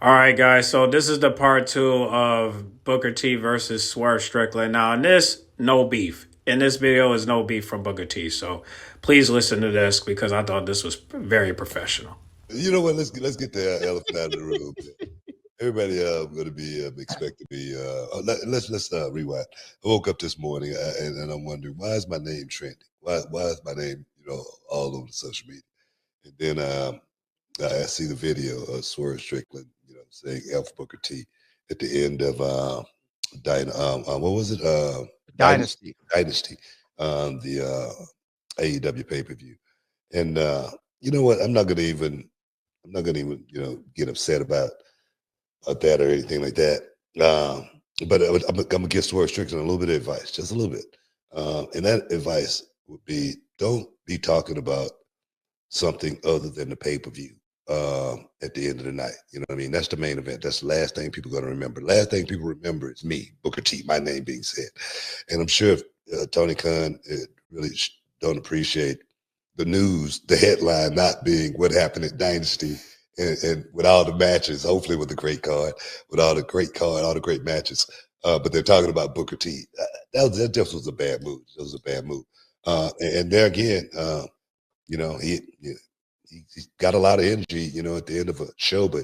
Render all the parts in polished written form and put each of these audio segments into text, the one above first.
All right, guys. So this is the part two of Booker T versus Swerve Strickland. Now, in this, no beef. In this video is no beef from Booker T. So please listen to this because I thought this was very professional. You know what? Let's get the elephant out of the room. Everybody going to be expecting me. Let's rewind. I woke up this morning and I'm wondering why is my name trending? Why is my name all over the social media? And then I see the video of Swerve Strickland, saying F Booker T at the end of what was it? Dynasty. Dynasty. Dynasty, the AEW pay per view. And you know what? I'm not gonna even get upset about that or anything like that. But I'm gonna give Swerve Strickland a little bit of advice, just a little bit. And that advice would be: don't be talking about something other than the pay per view at the end of the night. You know what I mean? That's the main event. That's the last thing people are going to remember. Last thing people remember is me, Booker T, my name being said. And I'm sure if Tony Khan really don't appreciate the news, the headline not being what happened at Dynasty and with all the matches, hopefully with the great card, with all the great card, all the great matches. But they're talking about Booker T. That just was a bad move. It was a bad move. And there again, you know, he got a lot of energy, at the end of a show, but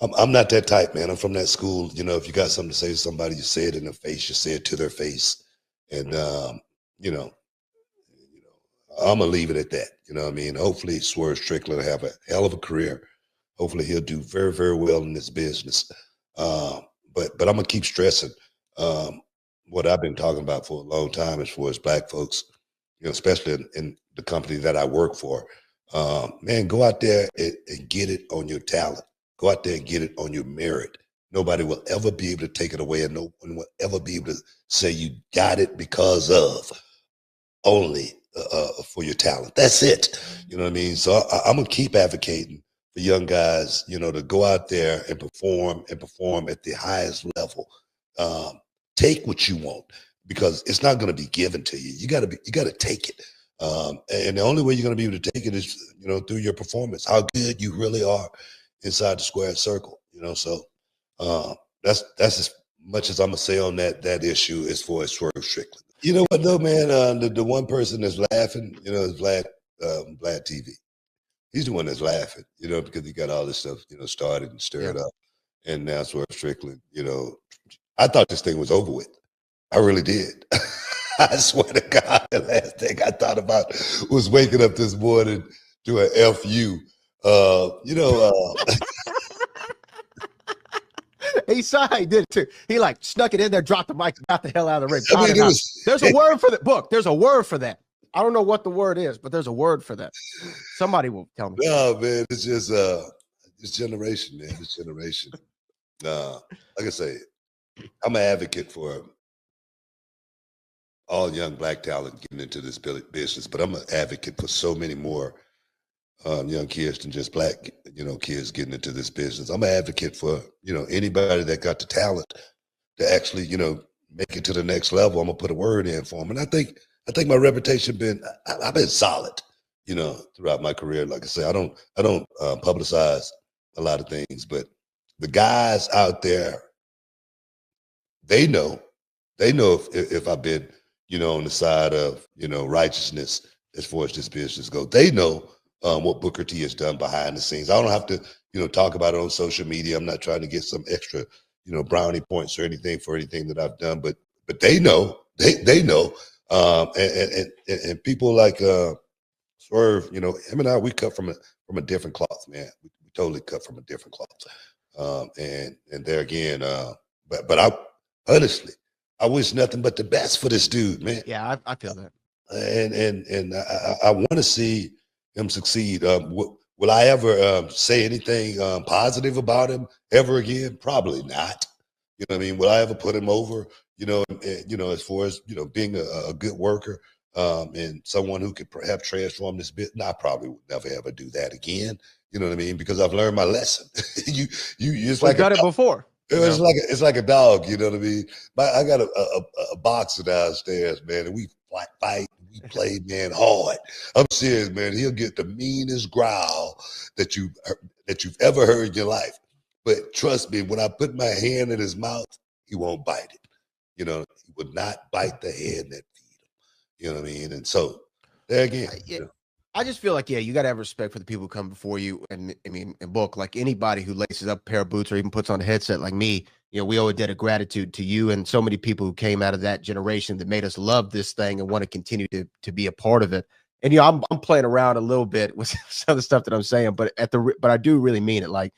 I'm not that type, man. I'm from that school. If you got something to say to somebody, you say it in their face, you say it to their face. And, you know, I'm gonna leave it at that. You know what I mean? Hopefully Swerve Strickland will have a hell of a career. Hopefully he'll do very, very well in this business. But I'm gonna keep stressing what I've been talking about for a long time as far as black folks, especially in the company that I work for. Man, go out there and get it on your talent. Go out there and get it on your merit. Nobody will ever be able to take it away, and no one will ever be able to say you got it because of only for your talent. That's it. You know what I mean? So I'm gonna keep advocating for young guys, to go out there and perform at the highest level. Take what you want because it's not going to be given to you. You got to take it. And the only way you're going to be able to take it is, through your performance, how good you really are inside the square circle. So that's as much as I'm gonna say on that issue as far as Swerve Strickland. You know what though, man? The one person that's laughing, is Vlad TV. He's the one that's laughing, because he got all this stuff, started and stirred up. And now Swerve Strickland, I thought this thing was over with. I really did. I swear to God, the last thing I thought about was waking up this morning to an FU. He saw he did it too. He like snuck it in there, dropped the mic, got the hell out of the ring. There's a word for the book. There's a word for that. I don't know what the word is, but there's a word for that. Somebody will tell me. No, man, it's just this generation, man. This generation. Like I say, I'm an advocate for all young black talent getting into this business, but I'm an advocate for so many more young kids than just black, kids getting into this business. I'm an advocate for, anybody that got the talent to actually, make it to the next level. I'm gonna put a word in for them. And I think my reputation I've been solid, throughout my career. Like I say, I don't publicize a lot of things, but the guys out there, they know if I've been, on the side of, righteousness as far as this business goes. They know what Booker T has done behind the scenes. I don't have to, talk about it on social media. I'm not trying to get some extra, brownie points or anything for anything that I've done, but they know, they know. And people like Swerve, him and I, we cut from a different cloth, man. We totally cut from a different cloth. And there again, but I honestly, I wish nothing but the best for this dude, man. Yeah, I feel that. And I want to see him succeed. Will I ever say anything positive about him ever again? Probably not. You know what I mean? Will I ever put him over? As far as being a good worker and someone who could perhaps transform this bit. No, I probably would never ever do that again. You know what I mean? Because I've learned my lesson. It's like got it before. It's like a dog, you know what I mean? I got a boxer downstairs, man, and we fight, we play, man, hard. I'm serious, man. He'll get the meanest growl that you've ever heard in your life. But trust me, when I put my hand in his mouth, he won't bite it. You know, he would not bite the hand that feed him. You know what I mean? And so there again, I just feel like, yeah, you got to have respect for the people who come before you. And I mean, in book, like anybody who laces up a pair of boots or even puts on a headset like me, we owe a debt of gratitude to you and so many people who came out of that generation that made us love this thing and want to continue to be a part of it. And, I'm playing around a little bit with some of the stuff that I'm saying, but I do really mean it. Like,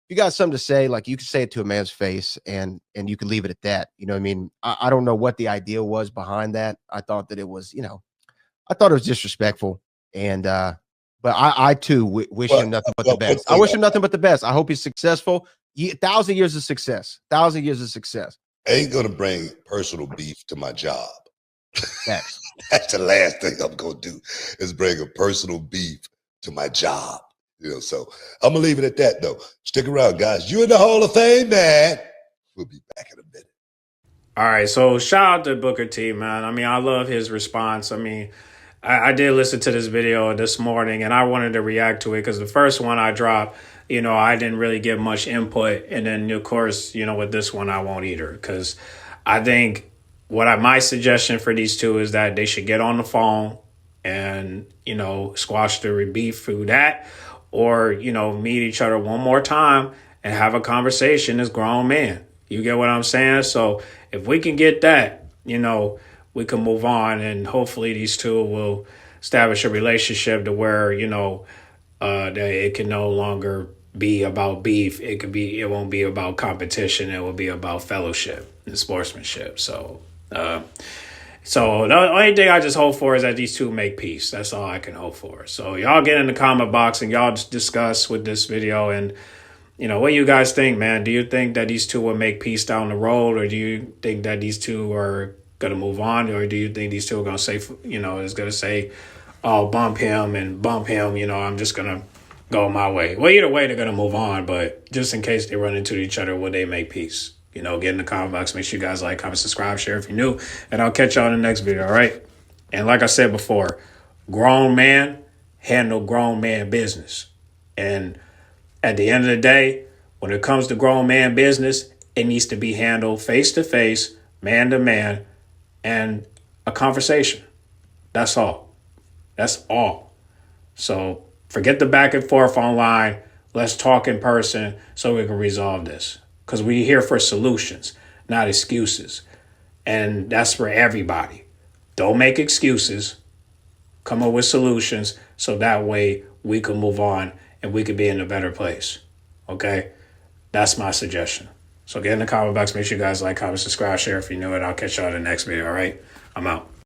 you got something to say, like you can say it to a man's face and you can leave it at that. You know what I mean? I don't know what the idea was behind that. I thought that it was, I thought it was disrespectful. And but I too wish him nothing but the best. I wish him nothing but the best. I hope he's successful. 1,000 years of success. 1,000 years of success. I ain't gonna bring personal beef to my job. Thanks. That's the last thing I'm gonna do is bring a personal beef to my job. So I'm gonna leave it at that though. Stick around, guys. You in the Hall of Fame, man. We'll be back in a minute. All right, so shout out to Booker T, man. I mean, I love his response. I mean, I did listen to this video this morning and I wanted to react to it because the first one I dropped, I didn't really get much input. And then, of course, with this one, I won't either because I think my suggestion for these two is that they should get on the phone and, squash the beef through that or, meet each other one more time and have a conversation as grown men. You get what I'm saying? So if we can get that, we can move on and hopefully these two will establish a relationship to where, that it can no longer be about beef. It won't be about competition. It will be about fellowship and sportsmanship. So the only thing I just hope for is that these two make peace. That's all I can hope for. So y'all get in the comment box and y'all just discuss with this video and, what do you guys think, man? Do you think that these two will make peace down the road or do you think that these two are going to move on or do you think these two are going to say, is going to say, oh, bump him, I'm just going to go my way. Well, either way, they're going to move on, but just in case they run into each other, will they make peace? Get in the comment box. Make sure you guys like, comment, subscribe, share if you're new, and I'll catch y'all in the next video, all right? And like I said before, grown man handle grown man business. And at the end of the day, when it comes to grown man business, it needs to be handled face-to-face, man-to-man, and a conversation. That's all. That's all. So forget the back and forth online. Let's talk in person so we can resolve this. Because we're here for solutions, not excuses. And that's for everybody. Don't make excuses. Come up with solutions so that way we can move on and we could be in a better place. Okay? That's my suggestion. So get in the comment box. Make sure you guys like, comment, subscribe, share if you know it. I'll catch y'all in the next video, all right? I'm out.